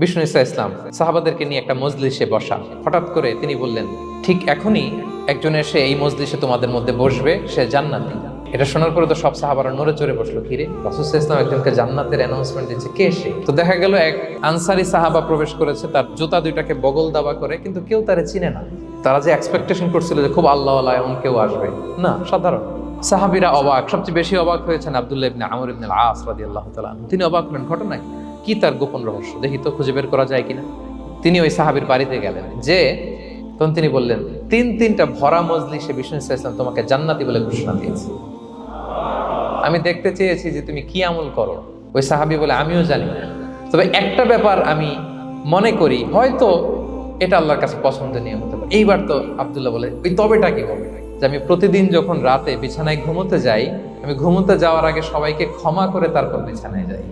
বিষ্ণু ইসা ইসলাম সাহাবাদেরকে নিয়ে একটা মজলিসে বসা, হঠাৎ করে তিনি বললেন, ঠিক এখনই একজন এসে এই মজলিসে তোমাদের মধ্যে বসবে, সে জান্নাতি। এটা শোনার পরে তো সব সাহাবারা নড়ে চড়ে বসলো, কিরে রাসূল সাল্লাল্লাহু আলাইহি ওয়াসাল্লাম একজনকে জান্নাতের অ্যানাউন্সমেন্ট দিচ্ছে, কে সে? তো দেখা গেল এক আনসারি সাহাবা প্রবেশ করেছে, তার জুতা দুইটাকে বগল দাবা করে, কিন্তু কেউ তারে চিনে না। তারা যে এক্সপেকটেশন করছিল যে খুব আল্লাহওয়ালা এমন কেউ আসবে, না, সাধারণ সাহাবীরা অবাক। সবচেয়ে বেশি অবাক হয়েছেন আব্দুল্লাহ ইবনে আমর ইবনে আল-আস রাদিয়াল্লাহু তাআলা আনহু। তিনি অবাক হলেন, ঘটনা কি, তার গোপন রহস্য দেখি তো, খুঁজে বের করা যায় কিনা। তিনি ওই সাহাবীর বাড়িতে গেলেন, যে তখন তিনি বললেন, তিনটা ভরা মজলিসে বিষ্ণু সাল্লাল্লাহু আলাইহি ওয়াসাল্লাম তোমাকে জান্নাতি বলে ঘোষণা দিয়েছে। আমি দেখতে চেয়েছি যে তুমি কি আমল করো। ওই সাহাবী বলে, আমিও জানি না, তবে একটা ব্যাপার আমি মনে করি, হয়তো এটা আল্লাহর কাছে পছন্দনীয় হতে পারে। এইবার তো আব্দুল্লাহ বলে, ওই তবেটা কি বলে, যে আমি প্রতিদিন যখন রাতে বিছানায় ঘুমোতে যাই, আমি ঘুমোতে যাওয়ার আগে সবাইকে ক্ষমা করে তারপর বিছানায় যাই।